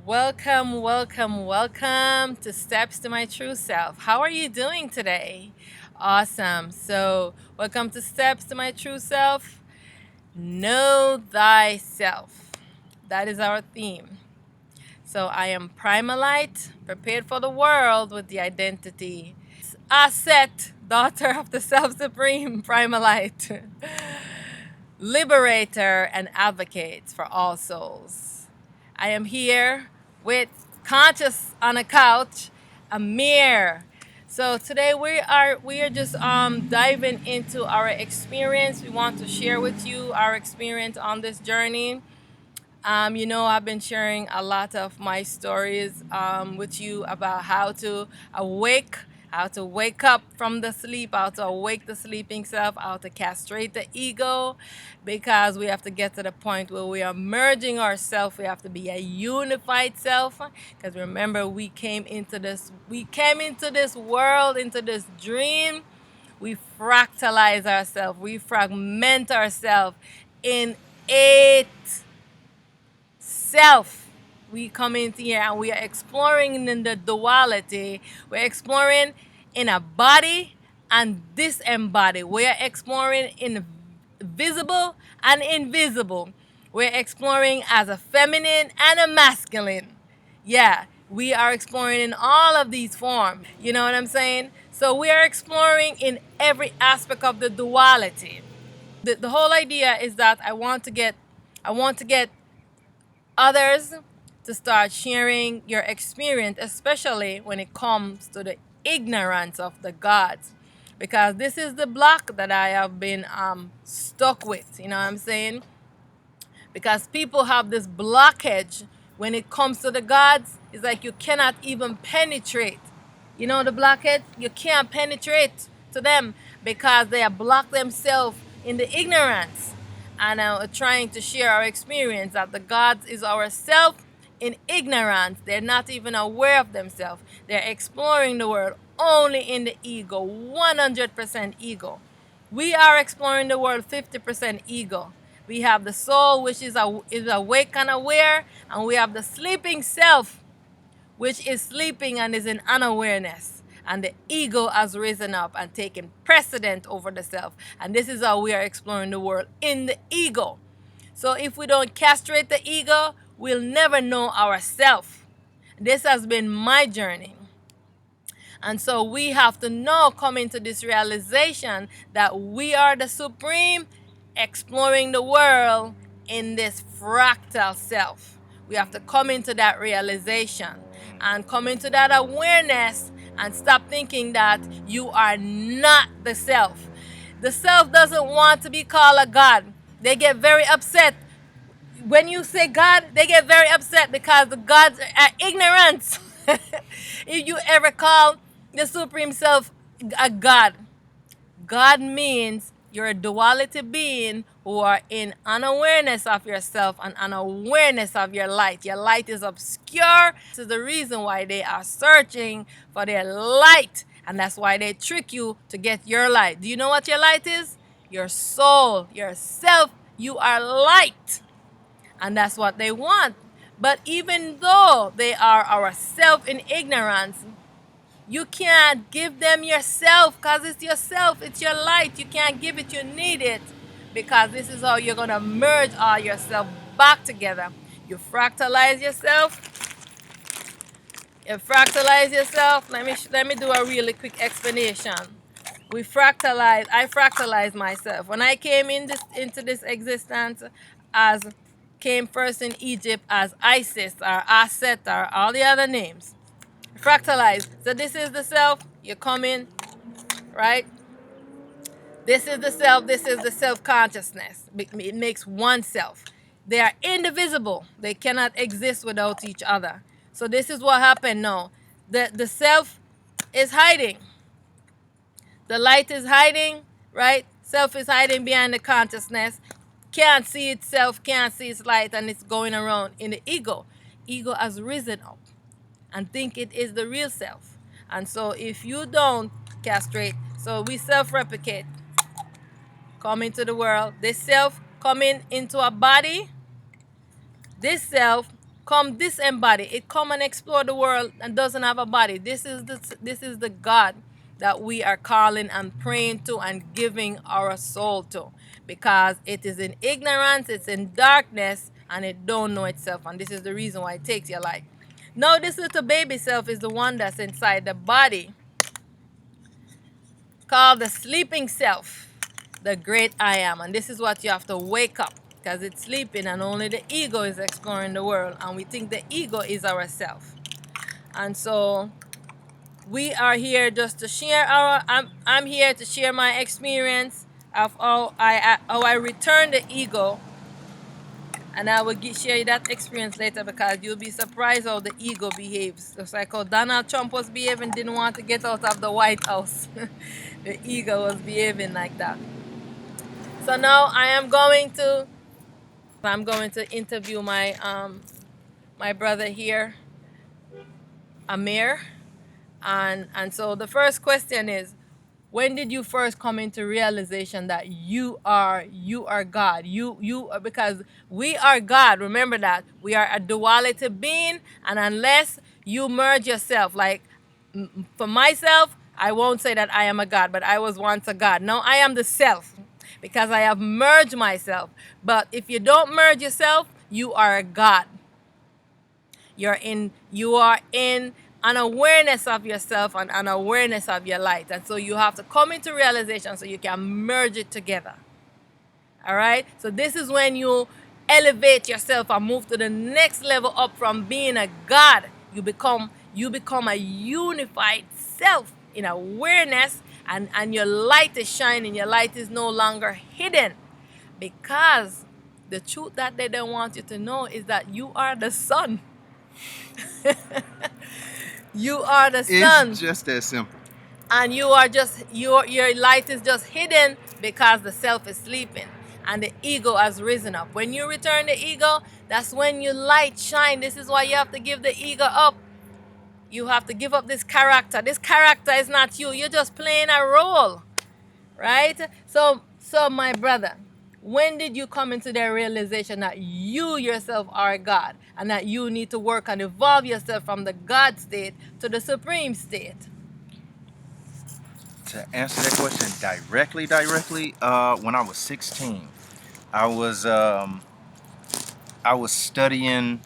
Welcome, welcome, welcome to Steps to My True Self. How are you doing today? Awesome. So, welcome to Steps to My True Self. Know thyself. That is our theme. So, I am Primalite, prepared for the world with the identity. Aset, daughter of the Self Supreme, Primalite, liberator and advocate for all souls. I am here with Conscious on a couch, Amir. So today we are just diving into our experience. We want to share with you our experience on this journey. I've been sharing a lot of my stories with you about how to wake up from the sleep, how to awake the sleeping self, how to castrate the ego, because we have to get to the point where we are merging ourselves. We have to be a unified self. Because remember, we came into this world, into this dream. We fractalize ourselves. We fragment ourselves in eight self. We come into here and we are exploring in the duality. We're exploring in a body and disembodied. We are exploring in visible and invisible. We're exploring as a feminine and a masculine. Yeah, we are exploring in all of these forms. You know what I'm saying? So we are exploring in every aspect of the duality. The whole idea is that I want to get others to start sharing your experience, especially when it comes to the ignorance of the gods. Because this is the block that I have been stuck with, you know what I'm saying? Because people have this blockage when it comes to the gods. It's like you cannot even penetrate. You know the blockage? You can't penetrate to them because they have blocked themselves in the ignorance. And trying to share our experience that the gods is ourself in ignorance. They're not even aware of themselves. They're exploring the world only in the ego, 100% ego. We are exploring the world 50% ego. We have the soul, which is awake and aware, and we have the sleeping self, which is sleeping and is in unawareness. And the ego has risen up and taken precedent over the self. And this is how we are exploring the world in the ego. So if we don't castrate the ego, we'll never know ourselves. This has been my journey. And so we have to now come into this realization that we are the supreme exploring the world in this fractal self. We have to come into that realization and come into that awareness and stop thinking that you are not the self. The self doesn't want to be called a God. They get very upset when you say God, they get very upset because the gods are ignorant. If you ever call the Supreme Self a God, God means you're a duality being who are in unawareness of yourself and unawareness of your light. Your light is obscure. This is the reason why they are searching for their light. And that's why they trick you to get your light. Do you know what your light is? Your soul, yourself. You are light. And that's what they want. But even though they are ourself in ignorance, you can't give them yourself because it's yourself, it's your light. You can't give it, you need it. Because this is how you're going to merge all yourself back together. You fractalize yourself. You fractalize yourself. Let me do a really quick explanation. I fractalize myself. When I came into this existence as came first in Egypt as Isis or Aset or all the other names. Fractalize. So this is the self. You come in, right? This is the self. This is the self-consciousness. It makes one self. They are indivisible. They cannot exist without each other. So this is what happened now. The self is hiding. The light is hiding, right? Self is hiding behind the consciousness. Can't see itself, can't see its light, and it's going around in the ego. Ego has risen up and think it is the real self. And so if you don't castrate, so we self-replicate, come into the world, this self coming into a body, this self come disembodied. It come and explore the world and doesn't have a body. This is the God that we are calling and praying to and giving our soul to, because it is in ignorance, it's in darkness, and it don't know itself. And this is the reason why it takes your life. Now this little baby self is the one that's inside the body, called the sleeping self, the great I am. And this is what you have to wake up, because it's sleeping and only the ego is exploring the world. And we think the ego is ourself. And so we are here just to share I'm here to share my experience of how I return the ego. And I will share that experience later, because you'll be surprised how the ego behaves. Just like how Donald Trump was behaving, didn't want to get out of the White House. The ego was behaving like that. So now I'm going to interview my brother here, Amir. And so the first question is, when did you first come into realization that you are God? Because we are God. Remember that we are a duality being, and unless you merge yourself, like for myself, I won't say that I am a God, but I was once a God. Now I am the self, because I have merged myself. But if you don't merge yourself, you are a God. You are in an awareness of yourself and an awareness of your light. And so you have to come into realization so you can merge it together. All right? So this is when you elevate yourself and move to the next level up from being a God. You become a unified self in awareness, and your light is shining. Your light is no longer hidden, because the truth that they don't want you to know is that you are the sun. You are the sun. It's just that simple. And you are just your light is just hidden because the self is sleeping and the ego has risen up. When you return the ego, that's when your light shine. This is why you have to give the ego up. You have to give up this character. This character is not you. You're just playing a role, right? So my brother, when did you come into the realization that you yourself are God, and that you need to work and evolve yourself from the God state to the supreme state? To answer that question directly, when I was 16, I was um, I was studying.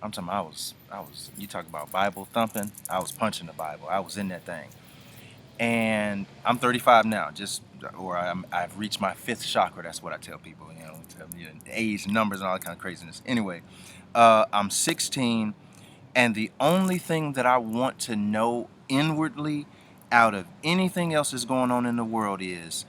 I'm talking. I was. You talk about Bible thumping. I was punching the Bible. I was in that thing. And I'm 35 now. I've reached my fifth chakra. That's what I tell people. Age, numbers, and all that kind of craziness. Anyway, I'm 16, and the only thing that I want to know inwardly, out of anything else that's going on in the world, is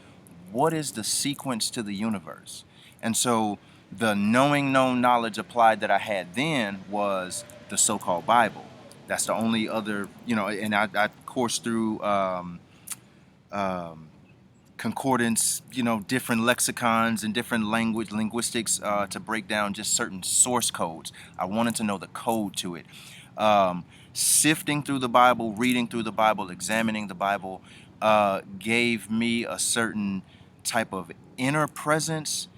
what is the sequence to the universe. And so the known knowledge applied that I had then was the so-called Bible. That's the only other, and I coursed through um, concordance, different lexicons and different linguistics to break down just certain source codes. I wanted to know the code to it. Sifting through the Bible, reading through the Bible, examining the Bible gave me a certain type of inner presence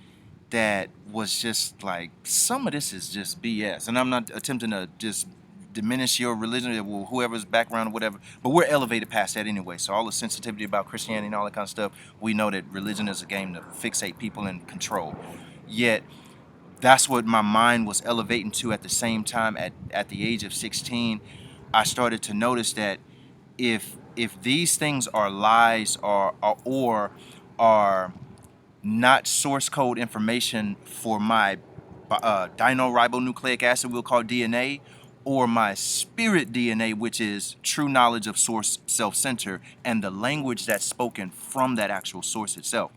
that was just like, some of this is just BS. And I'm not attempting to just diminish your religion or whoever's background or whatever, but we're elevated past that anyway. So all the sensitivity about Christianity and all that kind of stuff, we know that religion is a game to fixate people and control. Yet that's what my mind was elevating to at the same time. At the age of 16, I started to notice that if these things are lies or are not source code information for my dinoribonucleic acid, we'll call DNA, or my spirit DNA, which is true knowledge of source self-center and the language that's spoken from that actual source itself.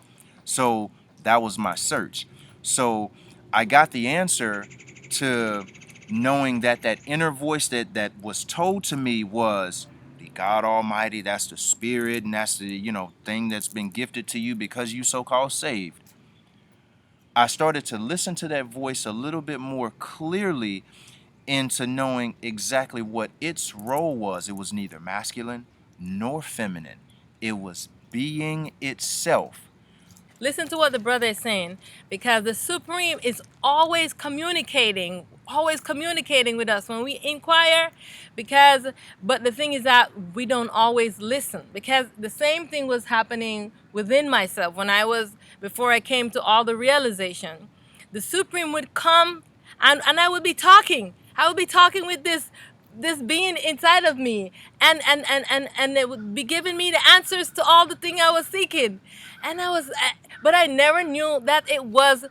So that was my search. So I got the answer to knowing that that inner voice that was told to me was the God Almighty. That's the spirit, and that's the thing that's been gifted to you because you so-called saved. I started to listen to that voice a little bit more clearly into knowing exactly what its role was. It was neither masculine nor feminine. It was being itself. Listen to what the brother is saying, because the Supreme is always communicating with us when we inquire. Because, but the thing is that we don't always listen, because the same thing was happening within myself when before I came to all the realization. The Supreme would come, and I would be talking. I would be talking with this being inside of me, and it would be giving me the answers to all the thing I was seeking. And but I never knew that it was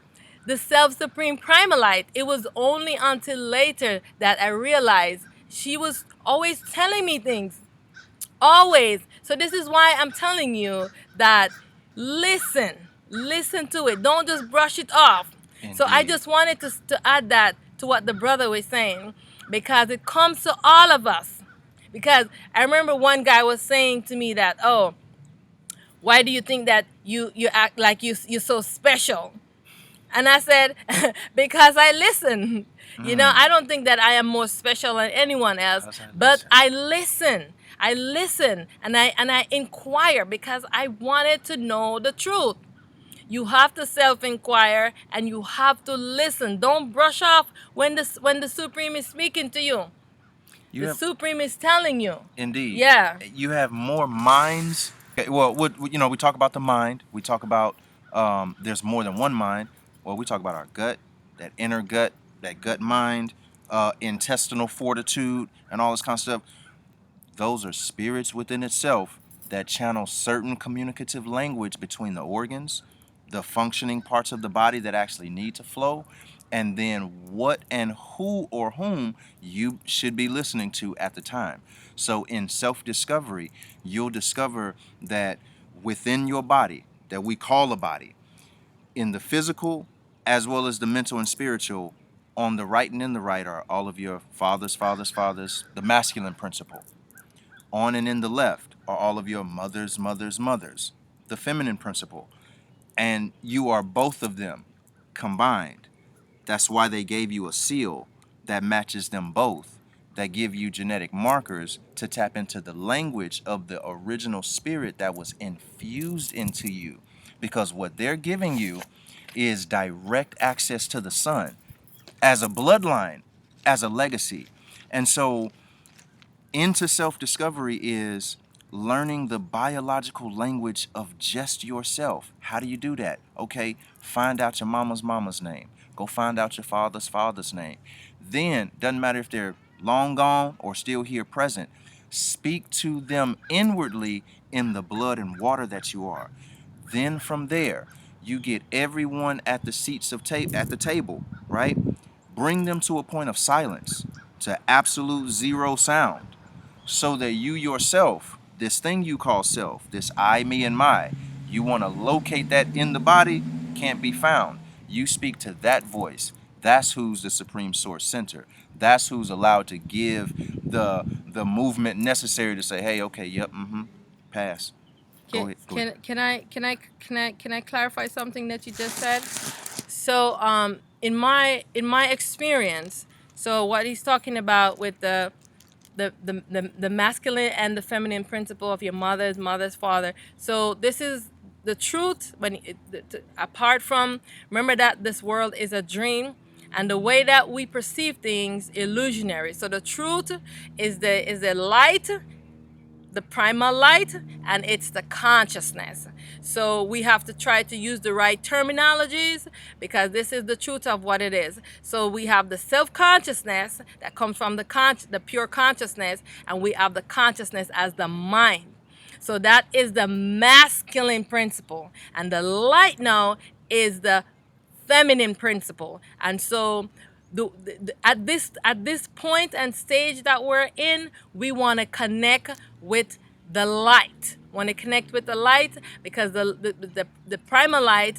the self supreme primalite. It was only until later that I realized she was always telling me things. Always. So this is why I'm telling you that listen to it. Don't just brush it off. So I Indeed. just wanted to add that to what the brother was saying, because it comes to all of us. Because I remember one guy was saying to me that, oh, why do you think that you act like you're so special? And I said, because I listen. Mm. I don't think that I am more special than anyone else, Because I but listen. I listen. I listen, and I inquire because I wanted to know the truth. You have to self-inquire, and you have to listen. Don't brush off when the Supreme is speaking to you. You The have Supreme is telling you. indeed. Yeah. You have more minds. Okay, well, we talk about the mind. We talk about there's more than one mind. Well, we talk about our gut, that inner gut, that gut mind, intestinal fortitude, and all this kind of stuff. Those are spirits within itself that channel certain communicative language between the organs, the functioning parts of the body that actually need to flow, and then what and who or whom you should be listening to at the time. So in self-discovery, you'll discover that within your body, that we call a body, in the physical as well as the mental and spiritual, on the right and in the right are all of your fathers, fathers, fathers, the masculine principle. On and in the left are all of your mothers, mothers, mothers, the feminine principle. And you are both of them combined. That's why they gave you a seal that matches them both, that give you genetic markers to tap into the language of the original spirit that was infused into you. Because what they're giving you is direct access to the sun as a bloodline, as a legacy. And so into self discovery is learning the biological language of just yourself. How do you do that? Okay, find out your mama's name. Go find out your father's name. Then, doesn't matter if they're long gone or still here present, speak to them inwardly in the blood and water that you are. Then from there, you get everyone at the seats of at the table, right? Bring them to a point of silence, to absolute zero sound, so that you yourself, this thing you call self, this I, me, and my, you want to locate that in the body, can't be found. You speak to that voice. That's who's the supreme source center. That's who's allowed to give the movement necessary to say, hey, okay, yep, pass. Go Can ahead, go ahead. can I clarify something that you just said? So in my experience, so what he's talking about with the masculine and the feminine principle of your mother's father. So this is the truth. Apart from, remember that this world is a dream, and the way that we perceive things illusionary. So the truth is the light, the primal light, and it's the consciousness. So we have to try to use the right terminologies, because this is the truth of what it is. So we have the self-consciousness that comes from the pure consciousness, and we have the consciousness as the mind. So that is the masculine principle, and the light now is the feminine principle. And so at this point and stage that we're in, we want to connect with the light. Want to connect with the light, because the primal light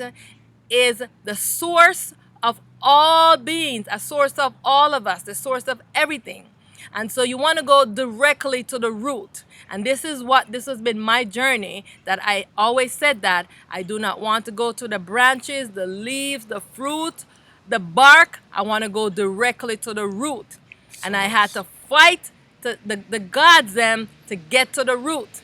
is the source of all beings, a source of all of us, the source of everything. And so you want to go directly to the root. And this has been my journey, that I always said that I do not want to go to the branches, the leaves, the fruit, the bark. I want to go directly to the root. And I had Source. to fight the gods them to get to the root.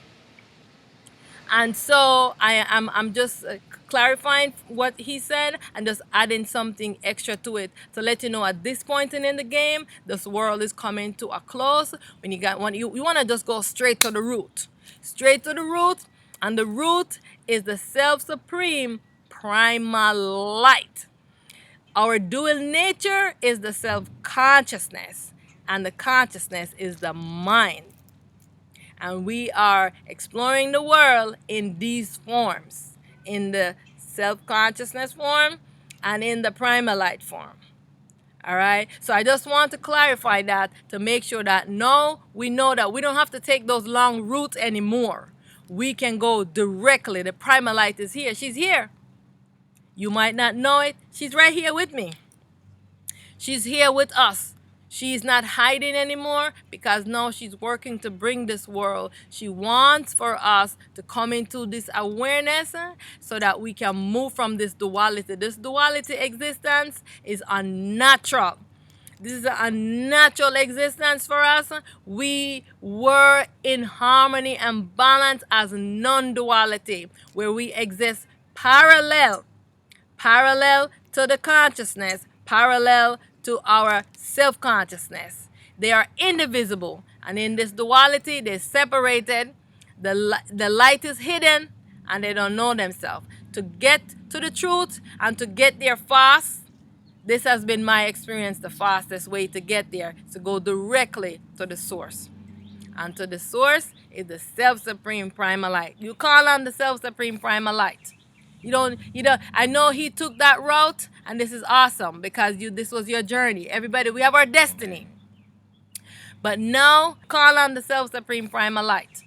And so I'm just clarifying what he said and just adding something extra to it to let you know at this point in the game, this world is coming to a close. When you want to just go straight to the root. Straight to the root, and the root is the self-supreme primal light. Our dual nature is the self-consciousness, and the consciousness is the mind. And we are exploring the world in these forms, in the self-consciousness form and in the primal light form. All right. So I just want to clarify that to make sure that now we know that we don't have to take those long routes anymore. We can go directly. The primal light is here. She's here. You might not know it. She's right here with me. She's here with us. She's not hiding anymore because now she's working to bring this world. She wants for us to come into this awareness so that we can move from this duality. This duality existence is unnatural. This is an unnatural existence for us. We were in harmony and balance as non-duality, where we exist parallel to the consciousness, parallel to our self-consciousness. They are indivisible, and in this duality, they're separated. The light is hidden, and they don't know themselves. To get to the truth and to get there fast, this has been my experience. The fastest way to get there is to go directly to the source. And to the source is the self-supreme primal light. You call on the self-supreme primal light. You don't. I know he took that route, and this is awesome because this was your journey. Everybody, we have our destiny. But now, call on the self-supreme primal light.